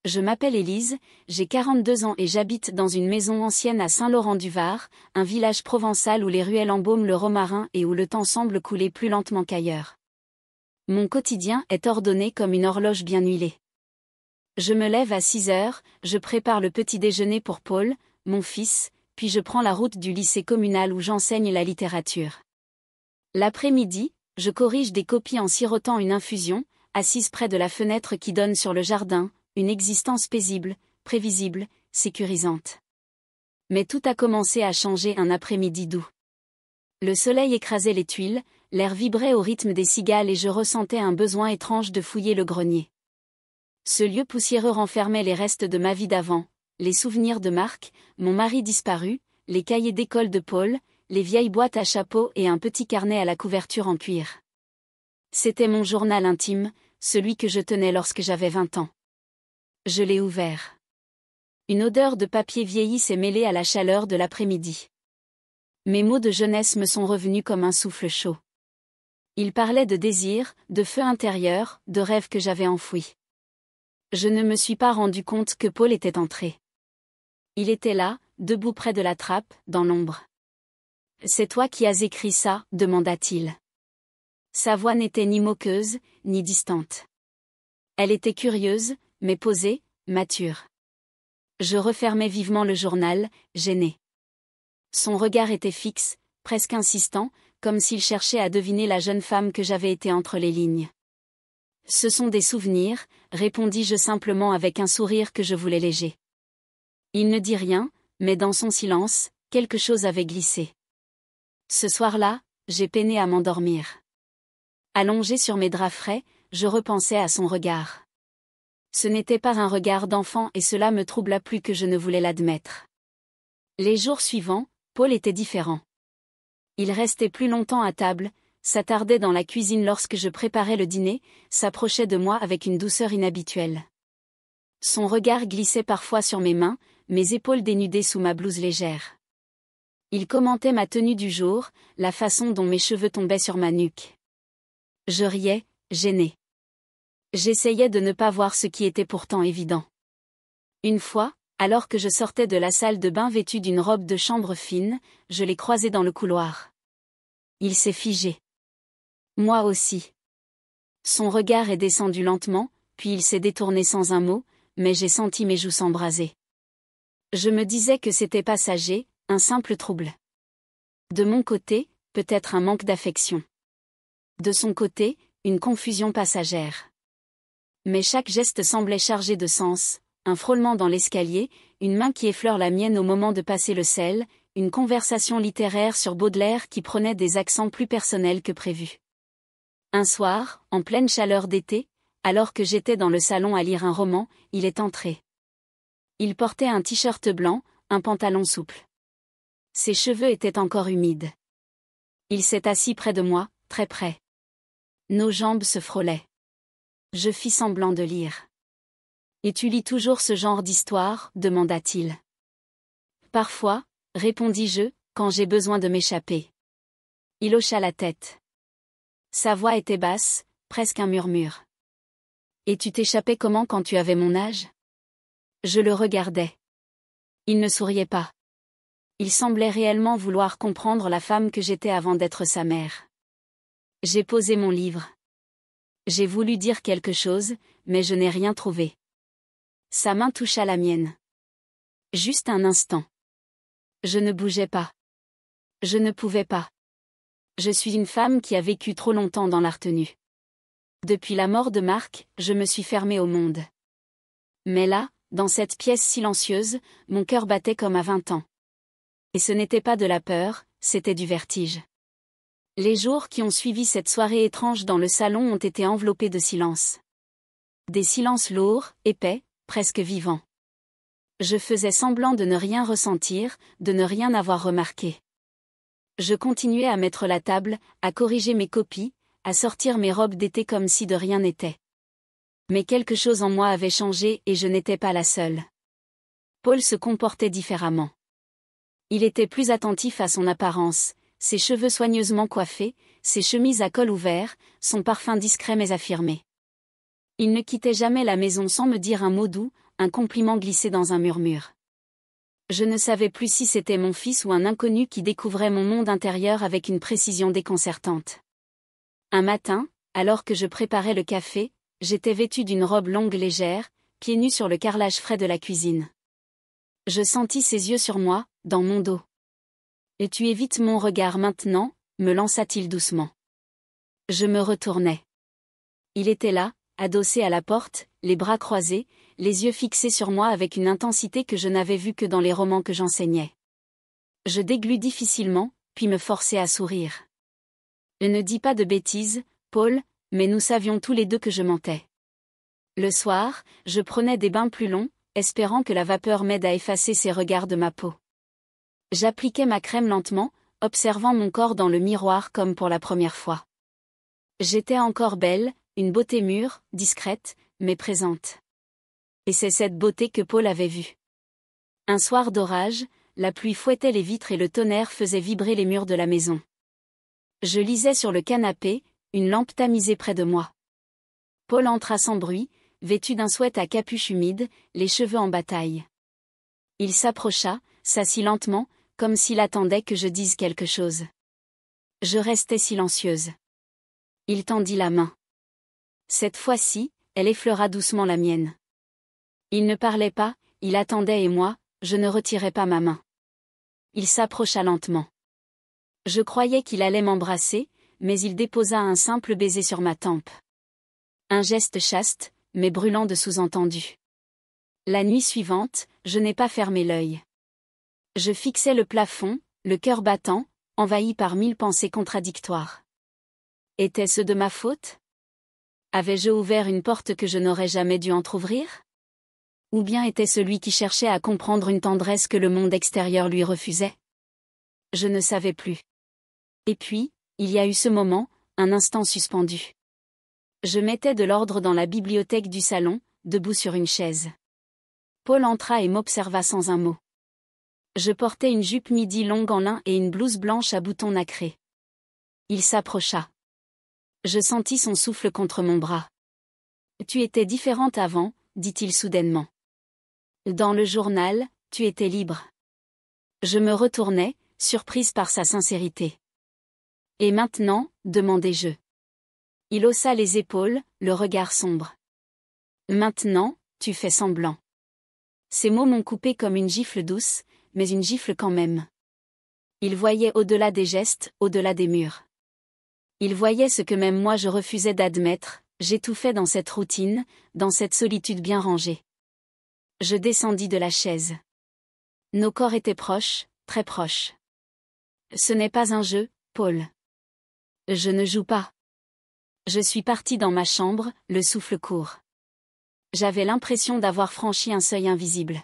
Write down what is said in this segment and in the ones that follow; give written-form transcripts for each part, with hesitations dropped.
Je m'appelle Élise, j'ai 42 ans et j'habite dans une maison ancienne à Saint-Laurent-du-Var, un village provençal où les ruelles embaument le romarin et où le temps semble couler plus lentement qu'ailleurs. Mon quotidien est ordonné comme une horloge bien huilée. Je me lève à 6 heures, je prépare le petit déjeuner pour Paul, mon fils, puis je prends la route du lycée communal où j'enseigne la littérature. L'après-midi, je corrige des copies en sirotant une infusion, assise près de la fenêtre qui donne sur le jardin, une existence paisible, prévisible, sécurisante. Mais tout a commencé à changer un après-midi doux. Le soleil écrasait les tuiles, l'air vibrait au rythme des cigales et je ressentais un besoin étrange de fouiller le grenier. Ce lieu poussiéreux renfermait les restes de ma vie d'avant, les souvenirs de Marc, mon mari disparu, les cahiers d'école de Paul, les vieilles boîtes à chapeau et un petit carnet à la couverture en cuir. C'était mon journal intime, celui que je tenais lorsque j'avais 20 ans. Je l'ai ouvert. Une odeur de papier vieilli s'est mêlée à la chaleur de l'après-midi. Mes mots de jeunesse me sont revenus comme un souffle chaud. Ils parlaient de désir, de feu intérieur, de rêves que j'avais enfouis. Je ne me suis pas rendu compte que Paul était entré. Il était là, debout près de la trappe, dans l'ombre. « C'est toi qui as écrit ça ?» demanda-t-il. Sa voix n'était ni moqueuse, ni distante. Elle était curieuse, mais posée, mature. Je refermai vivement le journal, gêné. Son regard était fixe, presque insistant, comme s'il cherchait à deviner la jeune femme que j'avais été entre les lignes. « Ce sont des souvenirs », répondis-je simplement avec un sourire que je voulais léger. Il ne dit rien, mais dans son silence, quelque chose avait glissé. Ce soir-là, j'ai peiné à m'endormir. Allongé sur mes draps frais, je repensais à son regard. Ce n'était pas un regard d'enfant et cela me troubla plus que je ne voulais l'admettre. Les jours suivants, Paul était différent. Il restait plus longtemps à table, s'attardait dans la cuisine lorsque je préparais le dîner, s'approchait de moi avec une douceur inhabituelle. Son regard glissait parfois sur mes mains, mes épaules dénudées sous ma blouse légère. Il commentait ma tenue du jour, la façon dont mes cheveux tombaient sur ma nuque. Je riais, gêné. J'essayais de ne pas voir ce qui était pourtant évident. Une fois, alors que je sortais de la salle de bain vêtue d'une robe de chambre fine, je l'ai croisé dans le couloir. Il s'est figé. Moi aussi. Son regard est descendu lentement, puis il s'est détourné sans un mot, mais j'ai senti mes joues s'embraser. Je me disais que c'était passager, un simple trouble. De mon côté, peut-être un manque d'affection. De son côté, une confusion passagère. Mais chaque geste semblait chargé de sens, un frôlement dans l'escalier, une main qui effleure la mienne au moment de passer le sel, une conversation littéraire sur Baudelaire qui prenait des accents plus personnels que prévu. Un soir, en pleine chaleur d'été, alors que j'étais dans le salon à lire un roman, il est entré. Il portait un t-shirt blanc, un pantalon souple. Ses cheveux étaient encore humides. Il s'est assis près de moi, très près. Nos jambes se frôlaient. Je fis semblant de lire. « Et tu lis toujours ce genre d'histoire ?» demanda-t-il. « Parfois, » répondis-je, quand j'ai besoin de m'échapper. Il hocha la tête. Sa voix était basse, presque un murmure. « Et tu t'échappais comment quand tu avais mon âge ?» Je le regardais. Il ne souriait pas. Il semblait réellement vouloir comprendre la femme que j'étais avant d'être sa mère. J'ai posé mon livre. J'ai voulu dire quelque chose, mais je n'ai rien trouvé. Sa main toucha la mienne. Juste un instant. Je ne bougeais pas. Je ne pouvais pas. Je suis une femme qui a vécu trop longtemps dans la retenue. Depuis la mort de Marc, je me suis fermée au monde. Mais là, dans cette pièce silencieuse, mon cœur battait comme à 20 ans. Et ce n'était pas de la peur, c'était du vertige. Les jours qui ont suivi cette soirée étrange dans le salon ont été enveloppés de silence. Des silences lourds, épais, presque vivants. Je faisais semblant de ne rien ressentir, de ne rien avoir remarqué. Je continuais à mettre la table, à corriger mes copies, à sortir mes robes d'été comme si de rien n'était. Mais quelque chose en moi avait changé et je n'étais pas la seule. Paul se comportait différemment. Il était plus attentif à son apparence, ses cheveux soigneusement coiffés, ses chemises à col ouvert, son parfum discret mais affirmé. Il ne quittait jamais la maison sans me dire un mot doux, un compliment glissé dans un murmure. Je ne savais plus si c'était mon fils ou un inconnu qui découvrait mon monde intérieur avec une précision déconcertante. Un matin, alors que je préparais le café, j'étais vêtue d'une robe longue légère, pieds nus sur le carrelage frais de la cuisine. Je sentis ses yeux sur moi, dans mon dos. « Et tu évites mon regard maintenant ?» me lança-t-il doucement. Je me retournai. Il était là, adossé à la porte, les bras croisés, les yeux fixés sur moi avec une intensité que je n'avais vue que dans les romans que j'enseignais. Je déglus difficilement, puis me forçai à sourire. Ne dis pas de bêtises, Paul, mais nous savions tous les deux que je mentais. Le soir, je prenais des bains plus longs, espérant que la vapeur m'aide à effacer ces regards de ma peau. J'appliquais ma crème lentement, observant mon corps dans le miroir comme pour la première fois. J'étais encore belle, une beauté mûre, discrète, mais présente. Et c'est cette beauté que Paul avait vue. Un soir d'orage, la pluie fouettait les vitres et le tonnerre faisait vibrer les murs de la maison. Je lisais sur le canapé, une lampe tamisée près de moi. Paul entra sans bruit, vêtu d'un sweat à capuche humide, les cheveux en bataille. Il s'approcha, s'assit lentement, comme s'il attendait que je dise quelque chose. Je restais silencieuse. Il tendit la main. Cette fois-ci, elle effleura doucement la mienne. Il ne parlait pas, il attendait et moi, je ne retirais pas ma main. Il s'approcha lentement. Je croyais qu'il allait m'embrasser, mais il déposa un simple baiser sur ma tempe. Un geste chaste, mais brûlant de sous-entendu. La nuit suivante, je n'ai pas fermé l'œil. Je fixais le plafond, le cœur battant, envahi par 1000 pensées contradictoires. Était-ce de ma faute? Avais-je ouvert une porte que je n'aurais jamais dû entr'ouvrir? Ou bien était-ce lui qui cherchait à comprendre une tendresse que le monde extérieur lui refusait? Je ne savais plus. Et puis, il y a eu ce moment, un instant suspendu. Je mettais de l'ordre dans la bibliothèque du salon, debout sur une chaise. Paul entra et m'observa sans un mot. Je portais une jupe midi longue en lin et une blouse blanche à boutons nacrés. Il s'approcha. Je sentis son souffle contre mon bras. « Tu étais différente avant », dit-il soudainement. « Dans le journal, tu étais libre. » Je me retournai, surprise par sa sincérité. « Et maintenant ?» demandai-je. Il haussa les épaules, le regard sombre. « Maintenant, tu fais semblant. » Ces mots m'ont coupé comme une gifle douce, mais une gifle quand même. Il voyait au-delà des gestes, au-delà des murs. Il voyait ce que même moi je refusais d'admettre, j'étouffais dans cette routine, dans cette solitude bien rangée. Je descendis de la chaise. Nos corps étaient proches, très proches. Ce n'est pas un jeu, Paul. Je ne joue pas. Je suis partie dans ma chambre, le souffle court. J'avais l'impression d'avoir franchi un seuil invisible.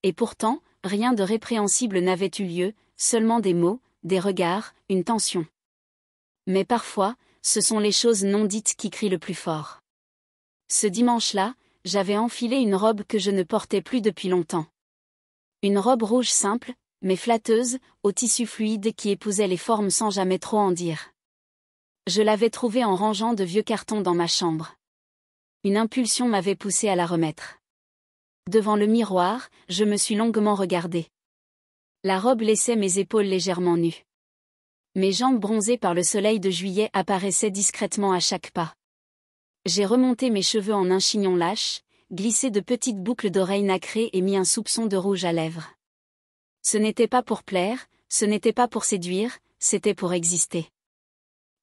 Et pourtant, rien de répréhensible n'avait eu lieu, seulement des mots, des regards, une tension. Mais parfois, ce sont les choses non dites qui crient le plus fort. Ce dimanche-là, j'avais enfilé une robe que je ne portais plus depuis longtemps. Une robe rouge simple, mais flatteuse, au tissu fluide qui épousait les formes sans jamais trop en dire. Je l'avais trouvée en rangeant de vieux cartons dans ma chambre. Une impulsion m'avait poussé à la remettre. Devant le miroir, je me suis longuement regardée. La robe laissait mes épaules légèrement nues. Mes jambes bronzées par le soleil de juillet apparaissaient discrètement à chaque pas. J'ai remonté mes cheveux en un chignon lâche, glissé de petites boucles d'oreilles nacrées et mis un soupçon de rouge à lèvres. Ce n'était pas pour plaire, ce n'était pas pour séduire, c'était pour exister.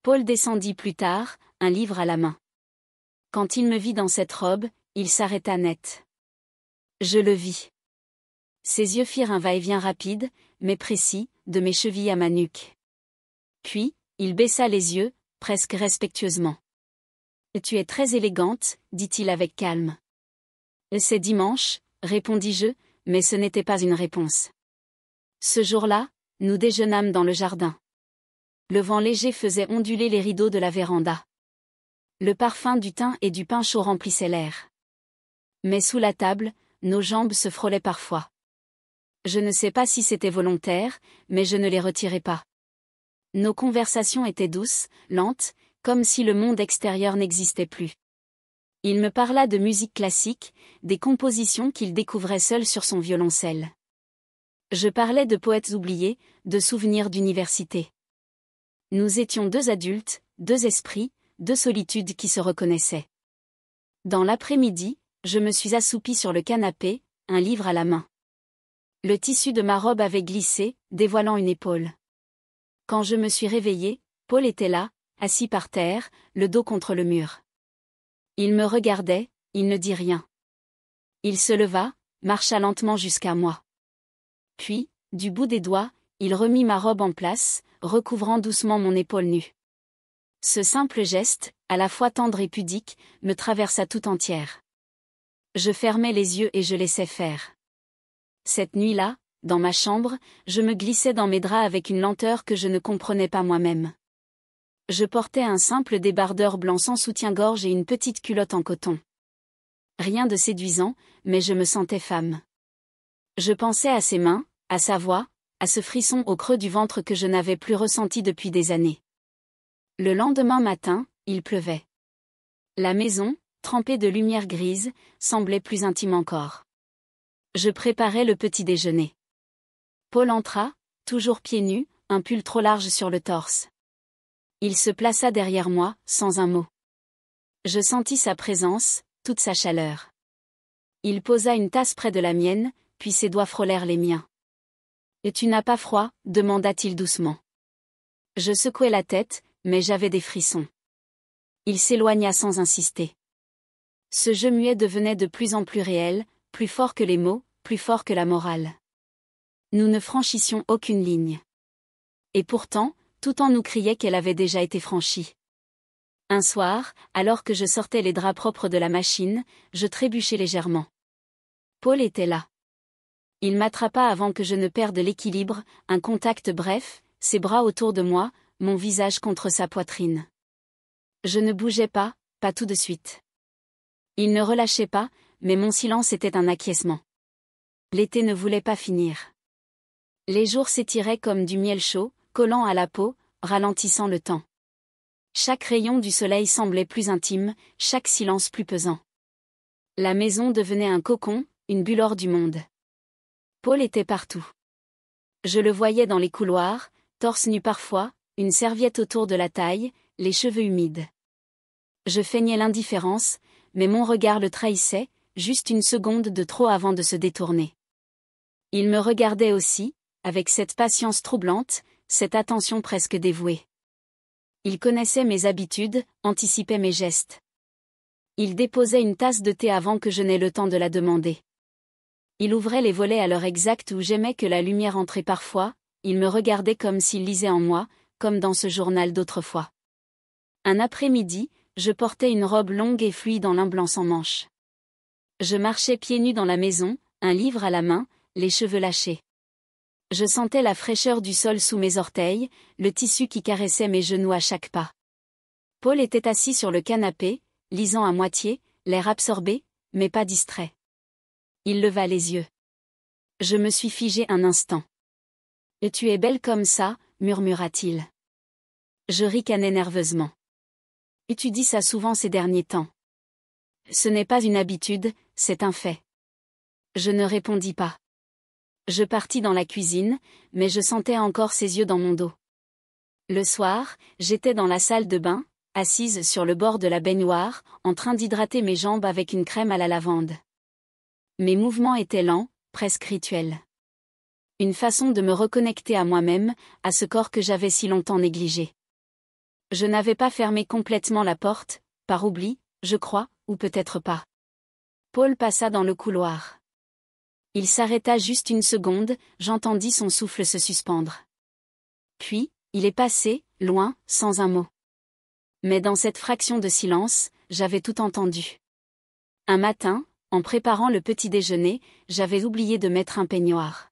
Paul descendit plus tard, un livre à la main. Quand il me vit dans cette robe, il s'arrêta net. Je le vis. Ses yeux firent un va-et-vient rapide, mais précis, de mes chevilles à ma nuque. Puis, il baissa les yeux, presque respectueusement. « Tu es très élégante », dit-il avec calme. « C'est dimanche », répondis-je, mais ce n'était pas une réponse. Ce jour-là, nous déjeunâmes dans le jardin. Le vent léger faisait onduler les rideaux de la véranda. Le parfum du thym et du pain chaud remplissait l'air. Mais sous la table, nos jambes se frôlaient parfois. Je ne sais pas si c'était volontaire, mais je ne les retirais pas. Nos conversations étaient douces, lentes, comme si le monde extérieur n'existait plus. Il me parla de musique classique, des compositions qu'il découvrait seul sur son violoncelle. Je parlais de poètes oubliés, de souvenirs d'université. Nous étions deux adultes, deux esprits, deux solitudes qui se reconnaissaient. Dans l'après-midi, je me suis assoupie sur le canapé, un livre à la main. Le tissu de ma robe avait glissé, dévoilant une épaule. Quand je me suis réveillée, Paul était là, assis par terre, le dos contre le mur. Il me regardait, il ne dit rien. Il se leva, marcha lentement jusqu'à moi. Puis, du bout des doigts, il remit ma robe en place, recouvrant doucement mon épaule nue. Ce simple geste, à la fois tendre et pudique, me traversa tout entière. Je fermais les yeux et je laissais faire. Cette nuit-là, dans ma chambre, je me glissais dans mes draps avec une lenteur que je ne comprenais pas moi-même. Je portais un simple débardeur blanc sans soutien-gorge et une petite culotte en coton. Rien de séduisant, mais je me sentais femme. Je pensais à ses mains, à sa voix, à ce frisson au creux du ventre que je n'avais plus ressenti depuis des années. Le lendemain matin, il pleuvait. La maison, trempée de lumière grise, semblait plus intime encore. Je préparais le petit déjeuner. Paul entra, toujours pieds nus, un pull trop large sur le torse. Il se plaça derrière moi, sans un mot. Je sentis sa présence, toute sa chaleur. Il posa une tasse près de la mienne, puis ses doigts frôlèrent les miens. « Et tu n'as pas froid ?» demanda-t-il doucement. Je secouai la tête, mais j'avais des frissons. Il s'éloigna sans insister. Ce jeu muet devenait de plus en plus réel, plus fort que les mots, plus fort que la morale. Nous ne franchissions aucune ligne. Et pourtant, tout en nous criait qu'elle avait déjà été franchie. Un soir, alors que je sortais les draps propres de la machine, je trébuchai légèrement. Paul était là. Il m'attrapa avant que je ne perde l'équilibre, un contact bref, ses bras autour de moi, mon visage contre sa poitrine. Je ne bougeais pas, pas tout de suite. Il ne relâchait pas, mais mon silence était un acquiescement. L'été ne voulait pas finir. Les jours s'étiraient comme du miel chaud, collant à la peau, ralentissant le temps. Chaque rayon du soleil semblait plus intime, chaque silence plus pesant. La maison devenait un cocon, une bulle hors du monde. Paul était partout. Je le voyais dans les couloirs, torse nu parfois, une serviette autour de la taille, les cheveux humides. Je feignais l'indifférence, mais mon regard le trahissait, juste une seconde de trop avant de se détourner. Il me regardait aussi, avec cette patience troublante, cette attention presque dévouée. Il connaissait mes habitudes, anticipait mes gestes. Il déposait une tasse de thé avant que je n'aie le temps de la demander. Il ouvrait les volets à l'heure exacte où j'aimais que la lumière entrait parfois, il me regardait comme s'il lisait en moi, comme dans ce journal d'autrefois. Un après-midi, je portais une robe longue et fluide en lin blanc sans manches. Je marchais pieds nus dans la maison, un livre à la main, les cheveux lâchés. Je sentais la fraîcheur du sol sous mes orteils, le tissu qui caressait mes genoux à chaque pas. Paul était assis sur le canapé, lisant à moitié, l'air absorbé, mais pas distrait. Il leva les yeux. Je me suis figée un instant. « Et tu es belle comme ça » murmura-t-il. Je ricanai nerveusement. « Et tu dis ça souvent ces derniers temps. » Ce n'est pas une habitude, c'est un fait. Je ne répondis pas. Je partis dans la cuisine, mais je sentais encore ses yeux dans mon dos. Le soir, j'étais dans la salle de bain, assise sur le bord de la baignoire, en train d'hydrater mes jambes avec une crème à la lavande. Mes mouvements étaient lents, presque rituels. Une façon de me reconnecter à moi-même, à ce corps que j'avais si longtemps négligé. Je n'avais pas fermé complètement la porte, par oubli, je crois, ou peut-être pas. Paul passa dans le couloir. Il s'arrêta juste une seconde, j'entendis son souffle se suspendre. Puis, il est passé, loin, sans un mot. Mais dans cette fraction de silence, j'avais tout entendu. Un matin, en préparant le petit déjeuner, j'avais oublié de mettre un peignoir.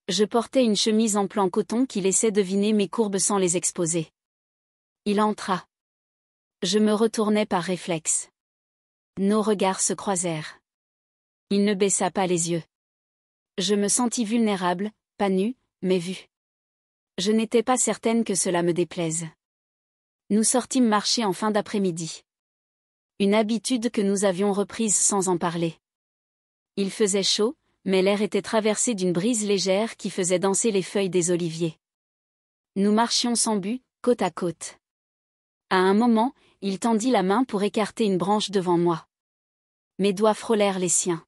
Je portais une chemise en plan coton qui laissait deviner mes courbes sans les exposer. Il entra. Je me retournai par réflexe. Nos regards se croisèrent. Il ne baissa pas les yeux. Je me sentis vulnérable, pas nue, mais vue. Je n'étais pas certaine que cela me déplaise. Nous sortîmes marcher en fin d'après-midi. Une habitude que nous avions reprise sans en parler. Il faisait chaud, mais l'air était traversé d'une brise légère qui faisait danser les feuilles des oliviers. Nous marchions sans but, côte à côte. À un moment, il tendit la main pour écarter une branche devant moi. Mes doigts frôlèrent les siens.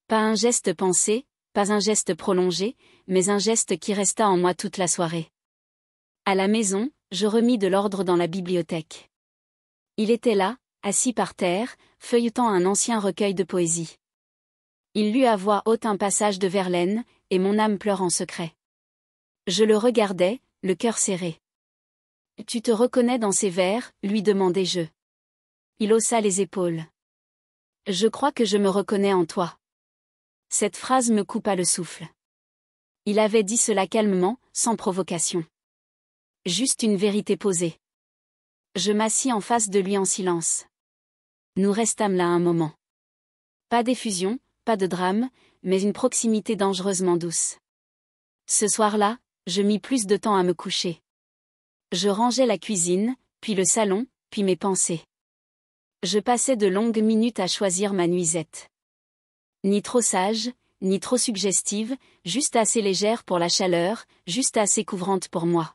Pas un geste pensé, pas un geste prolongé, mais un geste qui resta en moi toute la soirée. À la maison, je remis de l'ordre dans la bibliothèque. Il était là, assis par terre, feuilletant un ancien recueil de poésie. Il lut à voix haute un passage de Verlaine, et mon âme pleure en secret. Je le regardais, le cœur serré. « Tu te reconnais dans ces vers ?» lui demandai-je. Il haussa les épaules. « Je crois que je me reconnais en toi. » Cette phrase me coupa le souffle. Il avait dit cela calmement, sans provocation. Juste une vérité posée. Je m'assis en face de lui en silence. Nous restâmes là un moment. Pas d'effusion, pas de drame, mais une proximité dangereusement douce. Ce soir-là, je mis plus de temps à me coucher. Je rangeais la cuisine, puis le salon, puis mes pensées. Je passais de longues minutes à choisir ma nuisette. Ni trop sage, ni trop suggestive, juste assez légère pour la chaleur, juste assez couvrante pour moi.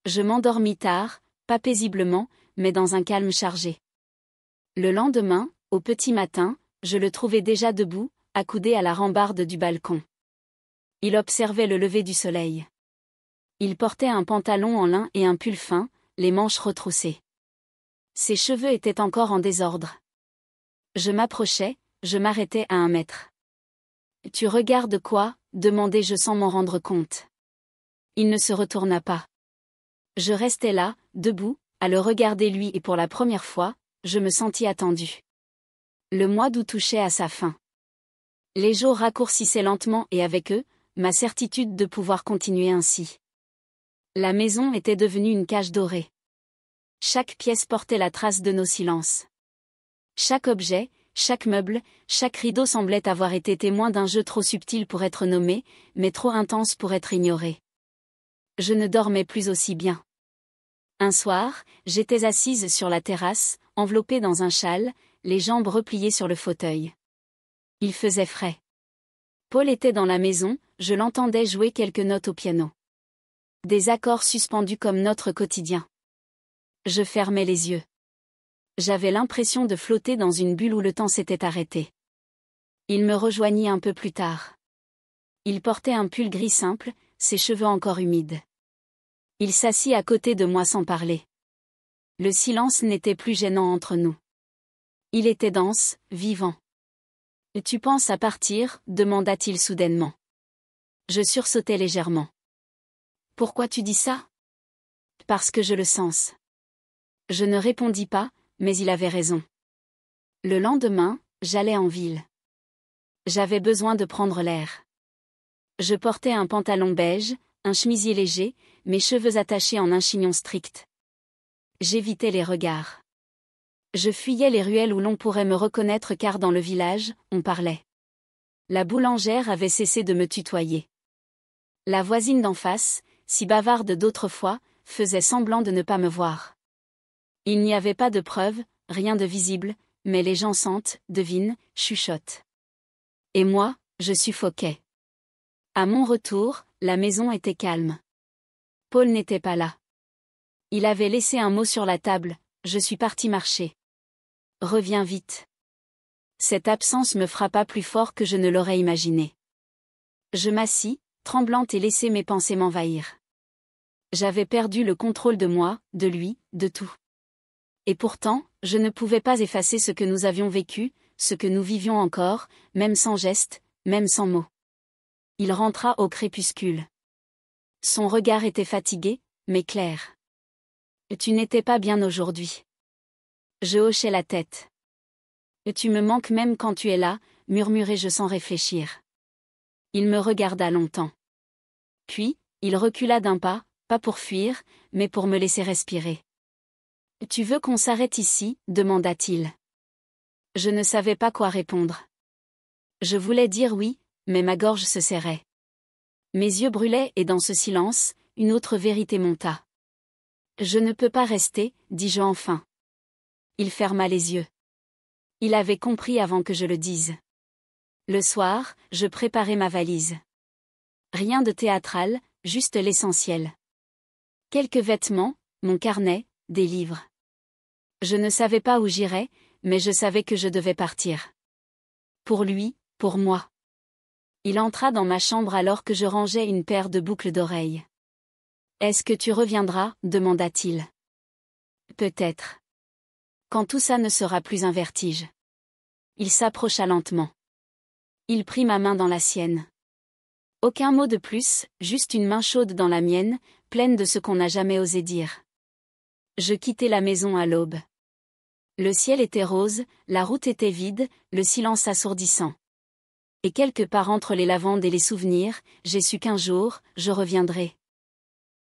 Je m'endormis tard, pas paisiblement, mais dans un calme chargé. Le lendemain, au petit matin, je le trouvais déjà debout, accoudé à la rambarde du balcon. Il observait le lever du soleil. Il portait un pantalon en lin et un pull fin, les manches retroussées. Ses cheveux étaient encore en désordre. Je m'approchais, je m'arrêtais à 1 mètre. « Tu regardes quoi ?» demandai-je sans m'en rendre compte. Il ne se retourna pas. Je restais là, debout, à le regarder lui et pour la première fois, je me sentis attendue. Le mois d'août touchait à sa fin. Les jours raccourcissaient lentement et avec eux, ma certitude de pouvoir continuer ainsi. La maison était devenue une cage dorée. Chaque pièce portait la trace de nos silences. Chaque objet, chaque meuble, chaque rideau semblait avoir été témoin d'un jeu trop subtil pour être nommé, mais trop intense pour être ignoré. Je ne dormais plus aussi bien. Un soir, j'étais assise sur la terrasse, enveloppée dans un châle, les jambes repliées sur le fauteuil. Il faisait frais. Paul était dans la maison, je l'entendais jouer quelques notes au piano. Des accords suspendus comme notre quotidien. Je fermais les yeux. J'avais l'impression de flotter dans une bulle où le temps s'était arrêté. Il me rejoignit un peu plus tard. Il portait un pull gris simple, ses cheveux encore humides. Il s'assit à côté de moi sans parler. Le silence n'était plus gênant entre nous. Il était dense, vivant. « Tu penses à partir ?» demanda-t-il soudainement. Je sursautai légèrement. « Pourquoi tu dis ça ?»« Parce que je le sens. » Je ne répondis pas, mais il avait raison. Le lendemain, j'allais en ville. J'avais besoin de prendre l'air. Je portais un pantalon beige, un chemisier léger, mes cheveux attachés en un chignon strict. J'évitais les regards. Je fuyais les ruelles où l'on pourrait me reconnaître car dans le village, on parlait. La boulangère avait cessé de me tutoyer. La voisine d'en face, si bavarde d'autrefois, faisait semblant de ne pas me voir. Il n'y avait pas de preuves, rien de visible, mais les gens sentent, devinent, chuchotent. Et moi, je suffoquais. À mon retour, la maison était calme. Paul n'était pas là. Il avait laissé un mot sur la table, je suis parti marcher. Reviens vite. Cette absence me frappa plus fort que je ne l'aurais imaginé. Je m'assis, tremblante et laissai mes pensées m'envahir. J'avais perdu le contrôle de moi, de lui, de tout. Et pourtant, je ne pouvais pas effacer ce que nous avions vécu, ce que nous vivions encore, même sans geste, même sans mots. Il rentra au crépuscule. Son regard était fatigué, mais clair. « Tu n'étais pas bien aujourd'hui. » Je hochai la tête. « Tu me manques même quand tu es là » murmurai-je sans réfléchir. Il me regarda longtemps. Puis, il recula d'un pas pour fuir, mais pour me laisser respirer. « Tu veux qu'on s'arrête ici ?» demanda-t-il. Je ne savais pas quoi répondre. Je voulais dire oui, mais ma gorge se serrait. Mes yeux brûlaient et dans ce silence, une autre vérité monta. « Je ne peux pas rester » dis-je enfin. Il ferma les yeux. Il avait compris avant que je le dise. Le soir, je préparais ma valise. Rien de théâtral, juste l'essentiel. Quelques vêtements, mon carnet, des livres. Je ne savais pas où j'irais, mais je savais que je devais partir. Pour lui, pour moi. Il entra dans ma chambre alors que je rangeais une paire de boucles d'oreilles. « Est-ce que tu reviendras ?» demanda-t-il. « Peut-être. Quand tout ça ne sera plus un vertige. » Il s'approcha lentement. Il prit ma main dans la sienne. Aucun mot de plus, juste une main chaude dans la mienne, pleine de ce qu'on n'a jamais osé dire. Je quittai la maison à l'aube. Le ciel était rose, la route était vide, le silence assourdissant. Et quelque part entre les lavandes et les souvenirs, j'ai su qu'un jour, je reviendrai.